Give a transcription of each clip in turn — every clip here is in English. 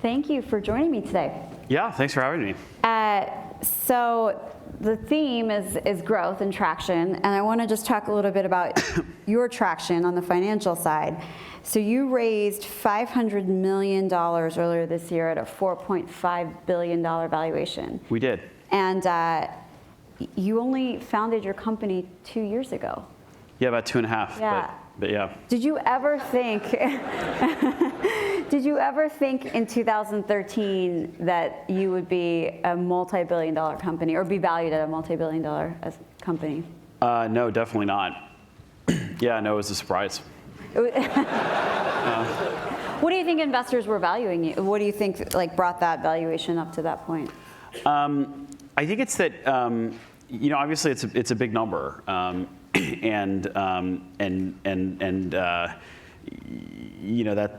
Thank you for joining me today. Yeah, thanks for having me. So the theme is growth and traction, and I want to just talk a little bit about your traction on the financial side. So you raised $500 million earlier this year at a $4.5 billion valuation. We did. And you only founded your company 2 years ago. Yeah, about 2.5. Yeah. But yeah. Did you ever think, in 2013 that you would be a multi-billion dollar company or be valued at a multi-billion dollar company? No, definitely not. Yeah, no, it was a surprise. What do you think investors were valuing you? What do you think brought that valuation up to that point? I think it's that, obviously it's a big number.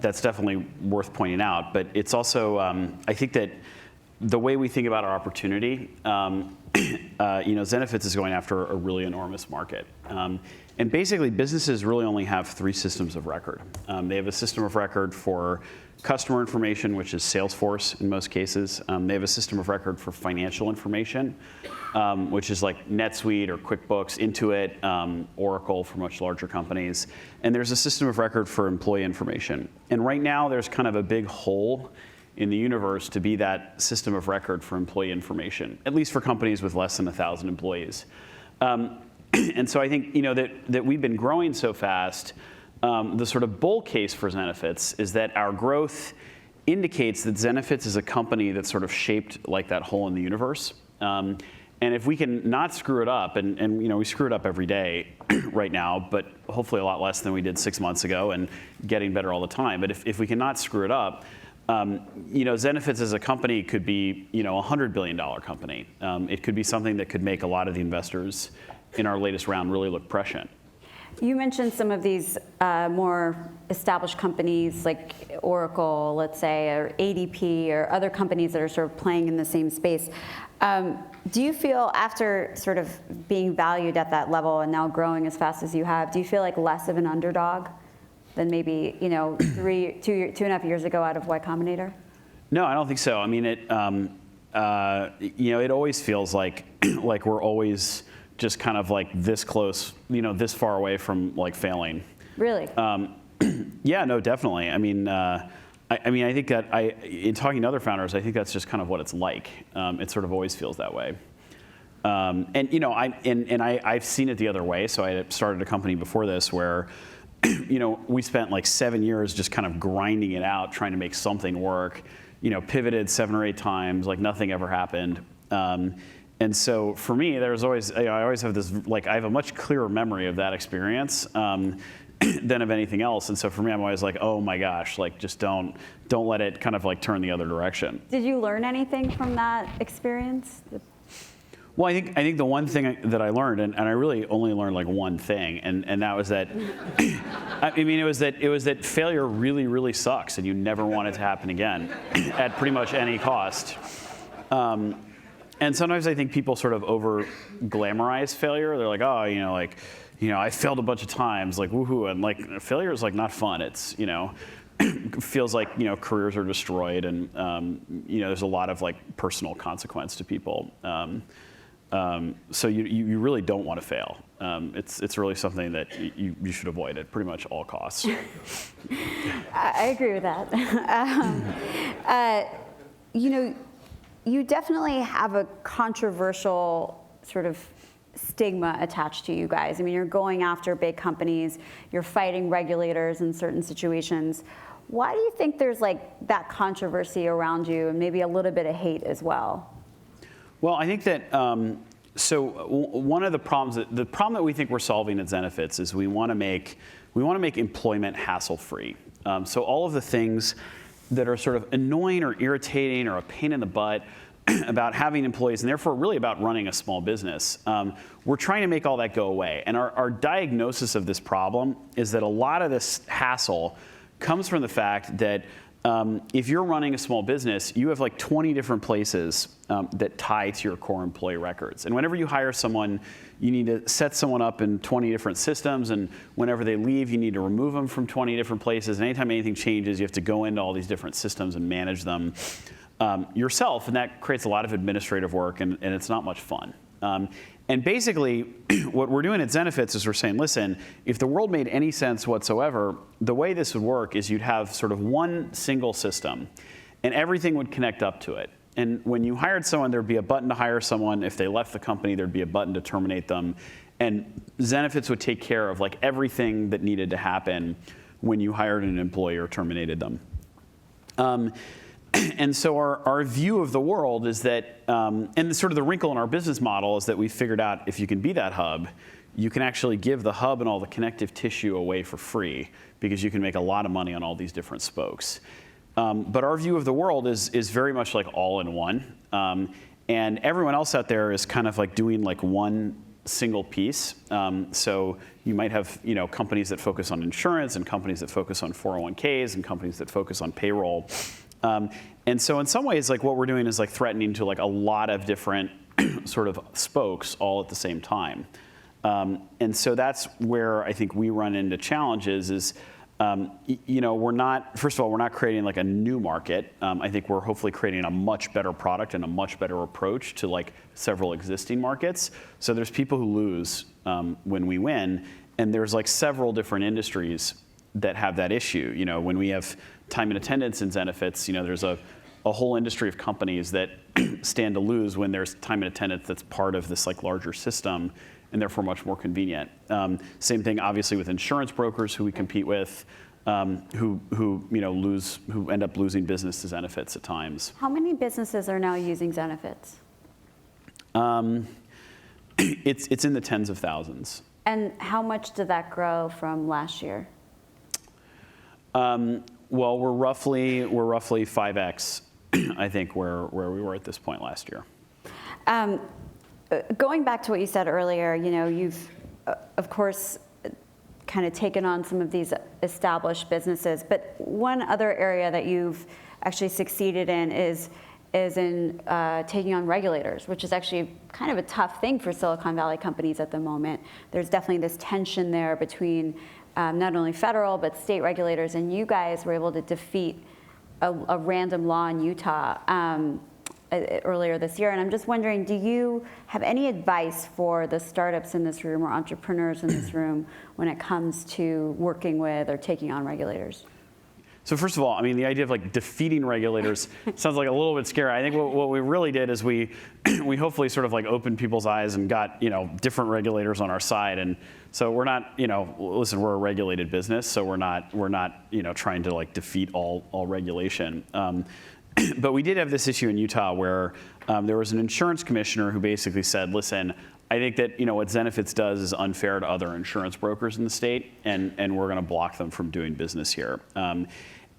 That's definitely worth pointing out. But it's also, I think that the way we think about our opportunity, Zenefits is going after a really enormous market. And basically, businesses really only have 3 systems of record. They have a system of record for customer information, which is Salesforce in most cases. They have a system of record for financial information, which is like NetSuite or QuickBooks, Intuit, Oracle for much larger companies. And there's a system of record for employee information. And right now, there's kind of a big hole in the universe to be that system of record for employee information, at least for companies with less than 1,000 employees. And so I think that we've been growing so fast. The sort of bull case for Zenefits is that our growth indicates that Zenefits is a company that's sort of shaped like that hole in the universe. And if we can not screw it up, and we screw it up every day right now, but hopefully a lot less than we did 6 months ago and getting better all the time. But if we cannot screw it up, Zenefits as a company could be a $100 billion company. It could be something that could make a lot of the investors in our latest round really look prescient. You mentioned some of these more established companies like Oracle, let's say, or ADP, or other companies that are sort of playing in the same space. Do you feel, after sort of being valued at that level and now growing as fast as you have, do you feel like less of an underdog than maybe 2.5 years ago out of Y Combinator? No, I don't think so. I mean, it always feels like we're always just kind of like this close, this far away from like failing. Really? Yeah, no, definitely. I mean, I think that in talking to other founders, I think that's just kind of what it's like. It sort of always feels that way. I've seen it the other way. So I had started a company before this where, we spent like 7 years just kind of grinding it out, trying to make something work. Pivoted 7 or 8 times, like nothing ever happened. And so for me, there's always, I always have this, I have a much clearer memory of that experience than of anything else. And so for me, I'm always like, oh my gosh, just don't let it kind of turn the other direction. Did you learn anything from that experience? Well, I think the one thing that I learned, and I really only learned one thing, and that was that, it was that failure really, really sucks, and you never want it to happen again at pretty much any cost. And sometimes I think people sort of over glamorize failure. They're like, oh, I failed a bunch of times, woohoo, and failure is not fun. It's feels like careers are destroyed, and there's a lot of personal consequence to people. So you really don't want to fail. It's really something that you should avoid at pretty much all costs. I agree with that. You definitely have a controversial sort of stigma attached to you guys. I mean, you're going after big companies, you're fighting regulators in certain situations. Why do you think there's that controversy around you, and maybe a little bit of hate as well? Well, I think that, one of the problems, the problem that we think we're solving at Zenefits is we want to make employment hassle-free. So all of the things that are sort of annoying or irritating or a pain in the butt about having employees, and therefore really about running a small business, we're trying to make all that go away. And our diagnosis of this problem is that a lot of this hassle comes from the fact that if you're running a small business, you have like 20 different places that tie to your core employee records. And whenever you hire someone, you need to set someone up in 20 different systems, and whenever they leave, you need to remove them from 20 different places. And anytime anything changes, you have to go into all these different systems and manage them yourself, and that creates a lot of administrative work, and it's not much fun. And basically, what we're doing at Zenefits is we're saying, listen, if the world made any sense whatsoever, the way this would work is you'd have sort of one single system, and everything would connect up to it. And when you hired someone, there'd be a button to hire someone. If they left the company, there'd be a button to terminate them. And Zenefits would take care of like everything that needed to happen when you hired an employee or terminated them. And so our view of the world is that, and sort of the wrinkle in our business model is that we figured out if you can be that hub, you can actually give the hub and all the connective tissue away for free because you can make a lot of money on all these different spokes. But our view of the world is very much like all in one. And everyone else out there is kind of like doing like one single piece. So you might have companies that focus on insurance and companies that focus on 401ks and companies that focus on payroll. And so in some ways, like what we're doing is like threatening to like a lot of different sort of spokes all at the same time. And so that's where I think we run into challenges is, we're not, first of all, we're not creating like a new market. I think we're hopefully creating a much better product and a much better approach to like several existing markets. So there's people who lose when we win, and there's like several different industries that have that issue. When we have time and attendance in Zenefits, there's a whole industry of companies that stand to lose when there's time and attendance that's part of this like larger system and therefore much more convenient. Same thing obviously with insurance brokers who we compete with, who end up losing business to Zenefits at times. How many businesses are now using Zenefits? It's in the tens of thousands. And how much did that grow from last year? Well, we're roughly 5x, I think, where we were at this point last year. Going back to what you said earlier, you've, of course, kind of taken on some of these established businesses, but one other area that you've actually succeeded in is in taking on regulators, which is actually kind of a tough thing for Silicon Valley companies at the moment. There's definitely this tension there between not only federal, but state regulators, and you guys were able to defeat a random law in Utah earlier this year. And I'm just wondering, do you have any advice for the startups in this room or entrepreneurs in this room when it comes to working with or taking on regulators? So first of all, I mean, the idea of like defeating regulators sounds like a little bit scary. I think what we really did is we hopefully sort of like opened people's eyes and got, different regulators on our side. And so we're not, listen, we're a regulated business, so we're not, trying to like defeat all regulation. But we did have this issue in Utah where there was an insurance commissioner who basically said, listen, I think that what Zenefits does is unfair to other insurance brokers in the state, and we're going to block them from doing business here.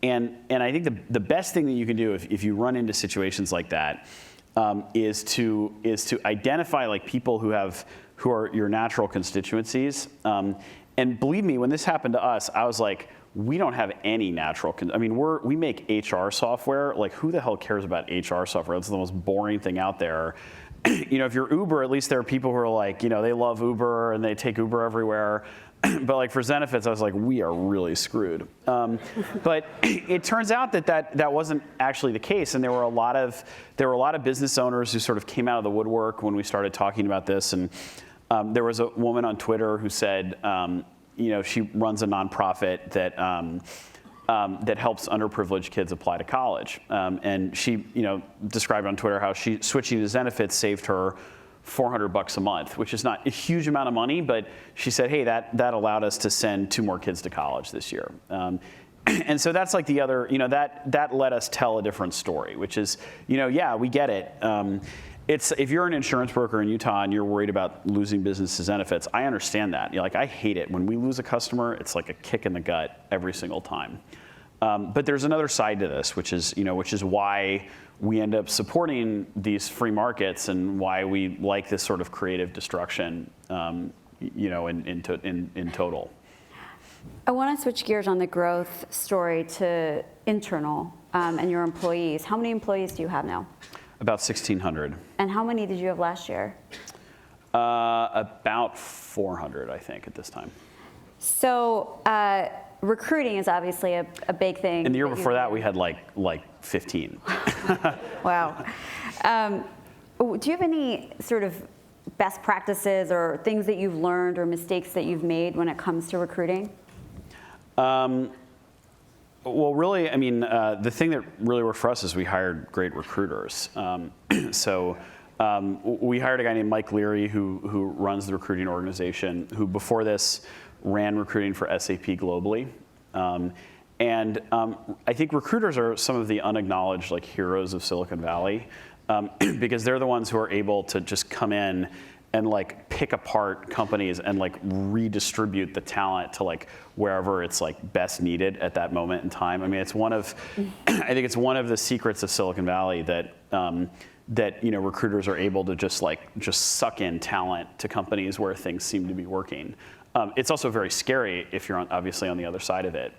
And I think the best thing that you can do if you run into situations like that is to identify like people who are your natural constituencies. And believe me, when this happened to us, I was like, we don't have any natural. We make HR software. Like, who the hell cares about HR software? That's the most boring thing out there. If you're Uber, at least there are people who are like, they love Uber and they take Uber everywhere. But like for Zenefits, I was like, we are really screwed. But it turns out that wasn't actually the case, and there were a lot of business owners who sort of came out of the woodwork when we started talking about this. And there was a woman on Twitter who said, she runs a nonprofit that helps underprivileged kids apply to college. And she, described on Twitter how switching to Zenefits saved her $400 a month, which is not a huge amount of money, but she said, hey, that allowed us to send 2 more kids to college this year. And so that's like the other, that let us tell a different story, which is, yeah, we get it. If you're an insurance broker in Utah and you're worried about losing business to Zenefits, I understand that. I hate it. When we lose a customer, it's like a kick in the gut every single time. But there's another side to this, which is why we end up supporting these free markets and why we like this sort of creative destruction, in total. I want to switch gears on the growth story to internal and your employees. How many employees do you have now? About 1,600. And how many did you have last year? About 400, I think, at this time. So recruiting is obviously a big thing. And the year before that, we had like 15. Wow. Do you have any sort of best practices or things that you've learned or mistakes that you've made when it comes to recruiting? Well, really, I mean, the thing that really worked for us is we hired great recruiters. We hired a guy named Mike Leary who runs the recruiting organization, who before this ran recruiting for SAP globally. I think recruiters are some of the unacknowledged like heroes of Silicon Valley because they're the ones who are able to just come in and like pick apart companies and like redistribute the talent to like wherever it's like best needed at that moment in time. I mean, it's one of, I think it's one of the secrets of Silicon Valley that recruiters are able to just suck in talent to companies where things seem to be working. It's also very scary if you're obviously on the other side of it.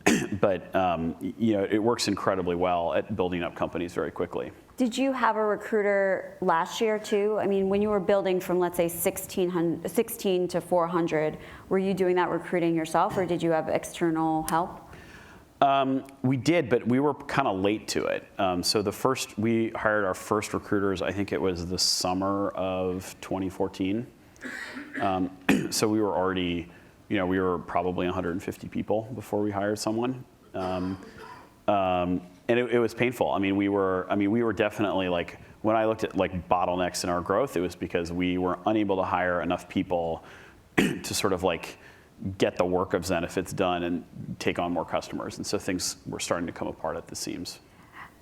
It works incredibly well at building up companies very quickly. Did you have a recruiter last year too? I mean, when you were building from, let's say, 16 to 400, were you doing that recruiting yourself, or did you have external help? We did, but we were kind of late to it. We hired our first recruiters, I think it was the summer of 2014. So we were already, we were probably 150 people before we hired someone. And it was painful. I mean, we were definitely like, when I looked at like bottlenecks in our growth, it was because we were unable to hire enough people to sort of like get the work of Zenefits done and take on more customers. And so things were starting to come apart at the seams.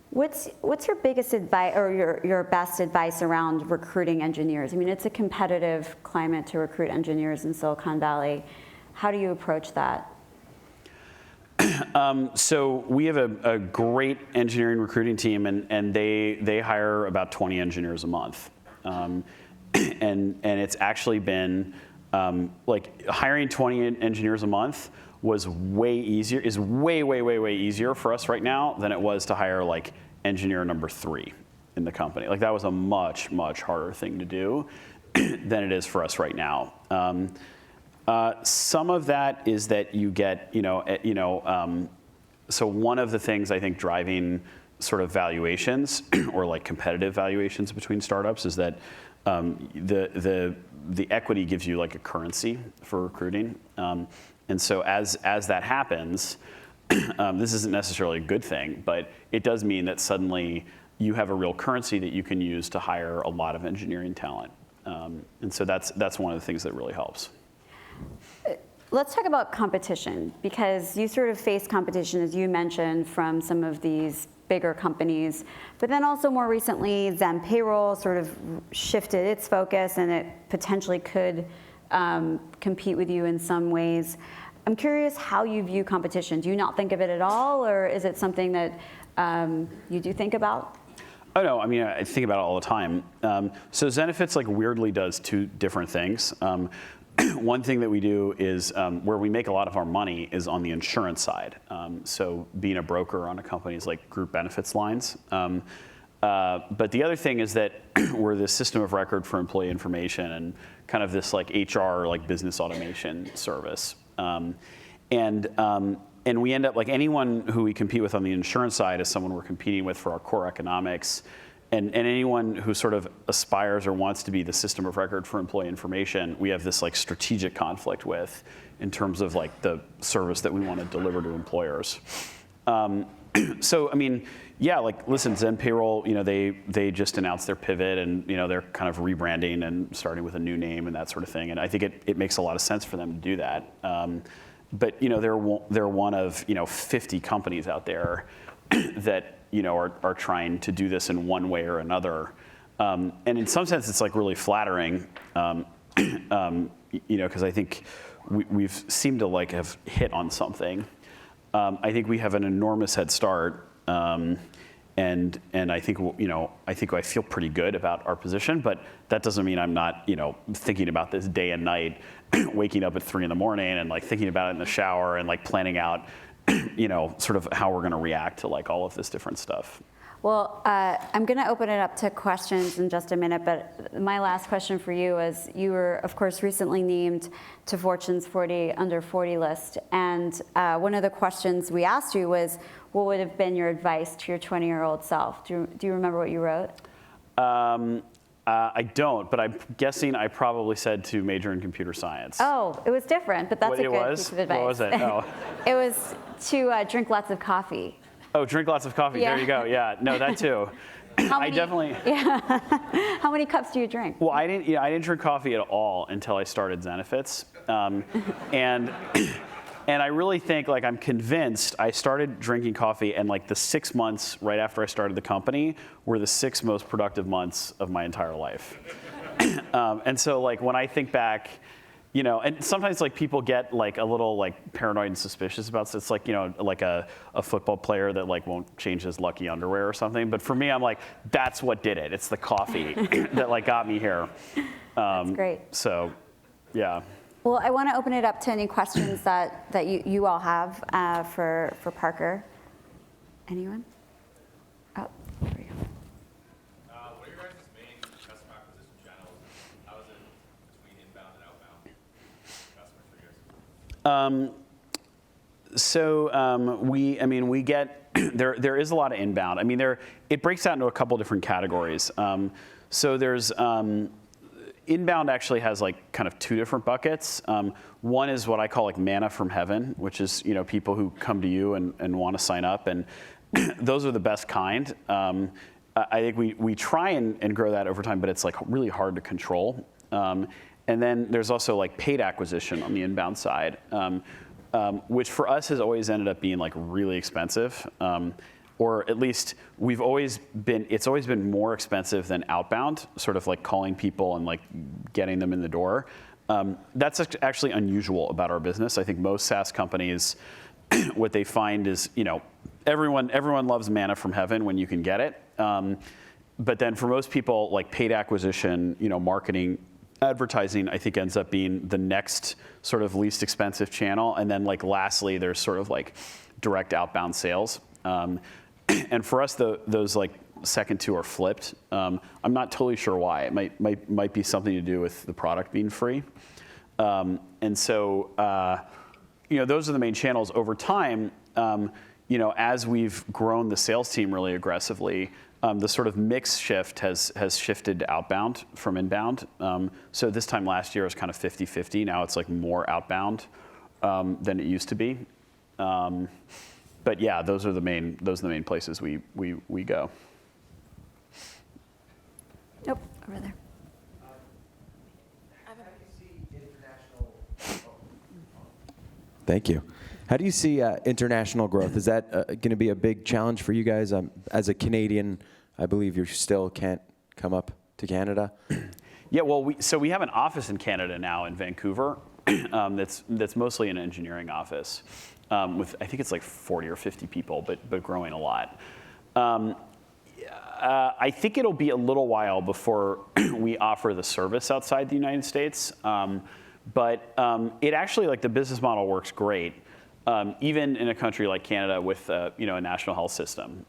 What's your biggest advice or your best advice around recruiting engineers? I mean, it's a competitive climate to recruit engineers in Silicon Valley. How do you approach that? So we have a great engineering recruiting team, and they hire about 20 engineers a month. And it's actually been like hiring 20 engineers a month was way easier, is way easier for us right now than it was to hire like engineer number 3 in the company. Like that was a much harder thing to do than it is for us right now. Some of that is that you get, so one of the things I think driving sort of valuations or like competitive valuations between startups is that the equity gives you like a currency for recruiting. And so as that happens, this isn't necessarily a good thing, but it does mean that suddenly you have a real currency that you can use to hire a lot of engineering talent. And so that's one of the things that really helps. Let's talk about competition, because you sort of face competition, as you mentioned, from some of these bigger companies, but then also more recently, Zen Payroll sort of shifted its focus, and it potentially could compete with you in some ways. I'm curious how you view competition. Do you not think of it at all, or is it something that you do think about? Oh no, I mean, I think about it all the time. So Zenefits like weirdly does 2 different things. One thing that we do is where we make a lot of our money is on the insurance side. So being a broker on a company's like group benefits lines. But the other thing is that we're the system of record for employee information and kind of this like HR like business automation service. And we end up like anyone who we compete with on the insurance side is someone we're competing with for our core economics. And anyone who sort of aspires or wants to be the system of record for employee information, we have this like strategic conflict with in terms of like the service that we want to deliver to employers. So I mean, yeah, like listen, Zen Payroll, they just announced their pivot, and they're kind of rebranding and starting with a new name and that sort of thing. And I think it makes a lot of sense for them to do that. But they're one of 50 companies out there that are trying to do this in one way or another. And in some sense, it's like really flattering, because I think we've seemed to like have hit on something. I think we have an enormous head start, and I think I feel pretty good about our position. But that doesn't mean I'm not thinking about this day and night waking up at 3 in the morning and like thinking about it in the shower and like planning out, sort of how we're going to react to like all of this different stuff. Well, I'm going to open it up to questions in just a minute, but my last question for you is, you were, of course, recently named to Fortune's 40 Under 40 list, and one of the questions we asked you was, what would have been your advice to your 20-year-old self? Do you remember what you wrote? I don't, but I'm guessing I probably said to major in computer science. Oh, it was different, but that's a good piece of advice. What was it? Oh. It was to drink lots of coffee. Oh, drink lots of coffee. Yeah. There you go. Yeah, no, that too. I definitely. Yeah. How many cups do you drink? Well, I didn't drink coffee at all until I started Zenefits, and I really think, like, I'm convinced I started drinking coffee, and like the 6 months right after I started the company were the 6 most productive months of my entire life. And so, like, when I think back, and sometimes like people get like a little like paranoid and suspicious about this. It's like, like a football player that like won't change his lucky underwear or something. But for me, I'm like, that's what did it. It's the coffee that like got me here. That's great. So, yeah. Well, I want to open it up to any questions that you all have for Parker. Anyone? Oh, there we go. What are your guys' main customer acquisition channels? How is it between inbound and outbound customers for you guys? So we get there is a lot of inbound. I mean, it breaks out into a couple different categories. So there's inbound actually has like kind of 2 different buckets. One is what I call like manna from heaven, which is people who come to you and want to sign up, and those are the best kind. I think we try and grow that over time, but it's like really hard to control. And then there's also like paid acquisition on the inbound side, which for us has always ended up being like really expensive. Or at least it's always been more expensive than outbound, sort of like calling people and like getting them in the door. That's actually unusual about our business. I think most SaaS companies, what they find is, everyone loves manna from heaven when you can get it. But then for most people, like paid acquisition, marketing, advertising, I think ends up being the next sort of least expensive channel. And then like lastly, there's sort of like direct outbound sales. And for us, those like second 2 are flipped. I'm not totally sure why. It might be something to do with the product being free. And so, those are the main channels. Over time, as we've grown the sales team really aggressively, the sort of mix shift has shifted to outbound from inbound. So this time last year it was kind of 50-50. Now it's like more outbound than it used to be. But yeah, those are the main places we go. Nope, over there. Thank you. How do you see international growth? Is that going to be a big challenge for you guys? As a Canadian, I believe you still can't come up to Canada. Yeah, well, we have an office in Canada now in Vancouver. That's mostly an engineering office. With I think it's like 40 or 50 people, but growing a lot. I think it'll be a little while before we offer the service outside the United States. But it actually, like, the business model works great, even in a country like Canada with a national health system.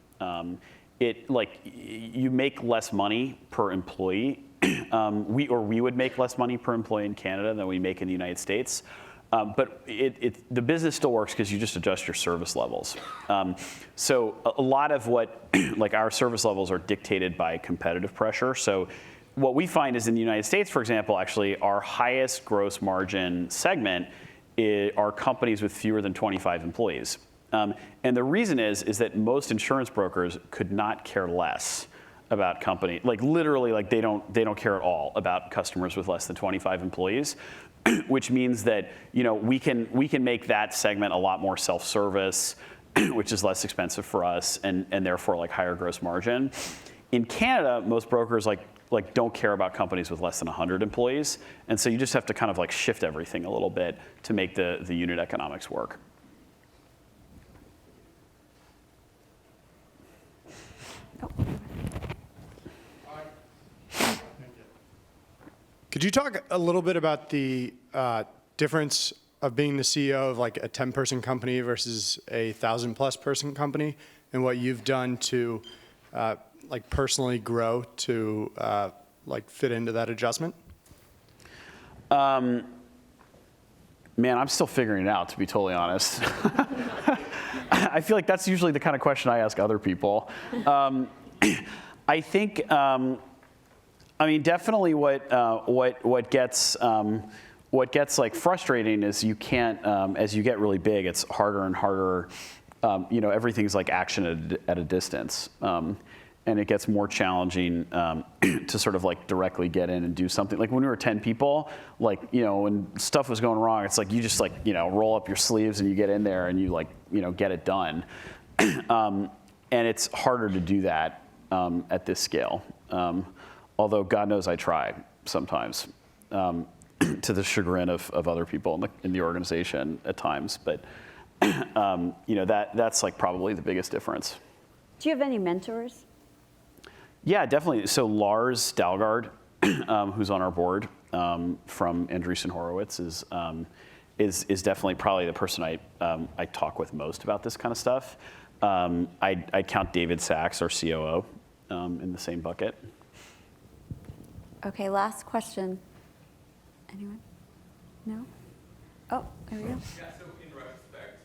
You make less money per employee. We would make less money per employee in Canada than we make in the United States. But the business still works because you just adjust your service levels. So a lot of what, like, our service levels are dictated by competitive pressure. So what we find is in the United States, for example, actually our highest gross margin segment are companies with fewer than 25 employees. And the reason is that most insurance brokers could not care less about company, like literally, like they don't care at all about customers with less than 25 employees. Which means that we can make that segment a lot more self-service, which is less expensive for us, and therefore like higher gross margin. In Canada, most brokers like don't care about companies with less than 100 employees, and so you just have to kind of like shift everything a little bit to make the unit economics work. Could you talk a little bit about the difference of being the CEO of like a 10-person company versus a 1,000+ person company, and what you've done to like personally grow to like fit into that adjustment? Man, I'm still figuring it out, to be totally honest. I feel like that's usually the kind of question I ask other people. I think, I mean, definitely what gets like frustrating is you can't, as you get really big, it's harder and harder. You know, everything's like action at a distance. And it gets more challenging to sort of like directly get in and do something. Like when we were 10 people, like, you know, when stuff was going wrong, it's like you just like, you know, roll up your sleeves and you get in there and you like, you know, get it done. And it's harder to do that at this scale. Although God knows I try sometimes, to the chagrin of other people in the organization at times. But, you know, that's like probably the biggest difference. Do you have any mentors? Yeah, definitely. So Lars Dalgaard, who's on our board from Andreessen Horowitz, is definitely probably the person I talk with most about this kind of stuff. I'd count David Sachs, our COO, in the same bucket. Okay, last question. Anyone? No? Oh, there we go. Yeah, so in retrospect,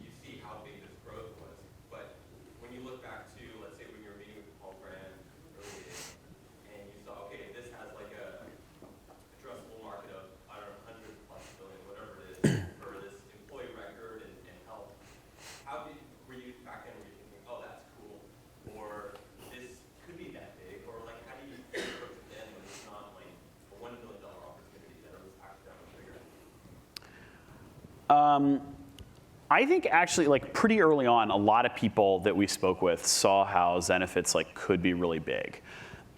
you see how big this growth was, but when you look back to, let's say, when you were meeting with Conrad early days, and you saw, okay, this has like a addressable market of, I don't know, 100+ billion, whatever it is, for this employee record and health. Were you back then, were you thinking, oh, that's cool, or this could be that big, or like, how do you approach it then when it's not like a $1 million opportunity that was actually that much bigger? I think actually, like pretty early on, a lot of people that we spoke with saw how Zenefits like could be really big.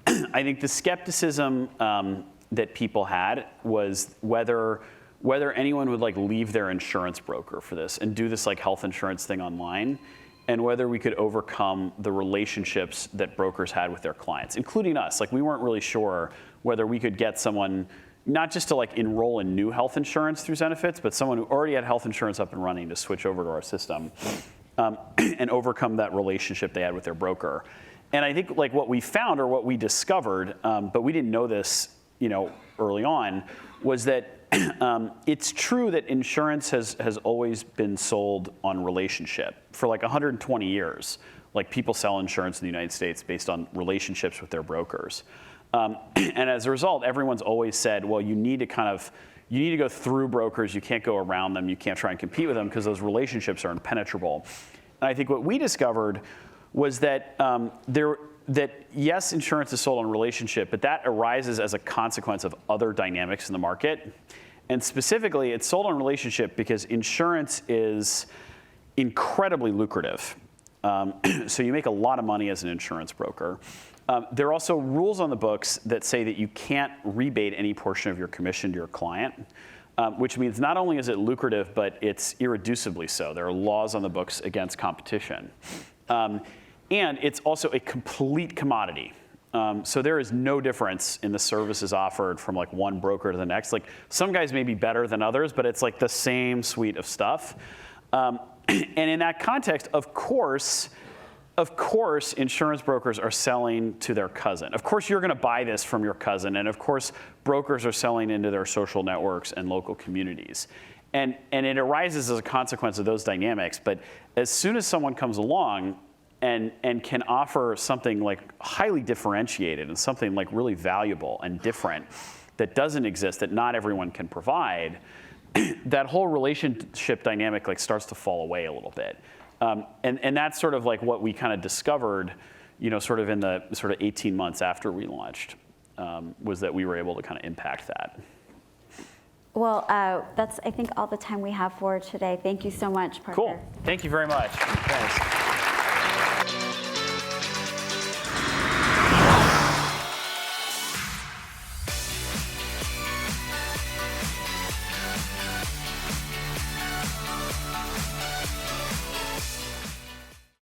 I think the skepticism that people had was whether anyone would like leave their insurance broker for this and do this like health insurance thing online, and whether we could overcome the relationships that brokers had with their clients, including us. Like we weren't really sure whether we could get someone not just to like enroll in new health insurance through Zenefits, but someone who already had health insurance up and running to switch over to our system and overcome that relationship they had with their broker. And I think like what we found or what we discovered, but we didn't know this, you know, early on, was that it's true that insurance has always been sold on relationship for like 120 years. Like people sell insurance in the United States based on relationships with their brokers. And as a result, everyone's always said, well, you need to go through brokers. You can't go around them. You can't try and compete with them because those relationships are impenetrable. And I think what we discovered was that yes, insurance is sold on relationship, but that arises as a consequence of other dynamics in the market. And specifically, it's sold on relationship because insurance is incredibly lucrative. So you make a lot of money as an insurance broker. There are also rules on the books that say that you can't rebate any portion of your commission to your client, which means not only is it lucrative, but it's irreducibly so. There are laws on the books against competition. And it's also a complete commodity. So there is no difference in the services offered from like one broker to the next. Like some guys may be better than others, but it's like the same suite of stuff. And in that context, of course, insurance brokers are selling to their cousin. Of course, you're going to buy this from your cousin. And of course, brokers are selling into their social networks and local communities. And it arises as a consequence of those dynamics. But as soon as someone comes along and can offer something like highly differentiated and something like really valuable and different that doesn't exist, that not everyone can provide, that whole relationship dynamic like starts to fall away a little bit. And that's sort of like what we kind of discovered, you know, sort of in the sort of 18 months after we launched, was that we were able to kind of impact that. Well, that's, I think, all the time we have for today. Thank you so much, Parker. Cool. Thank you very much. Thanks.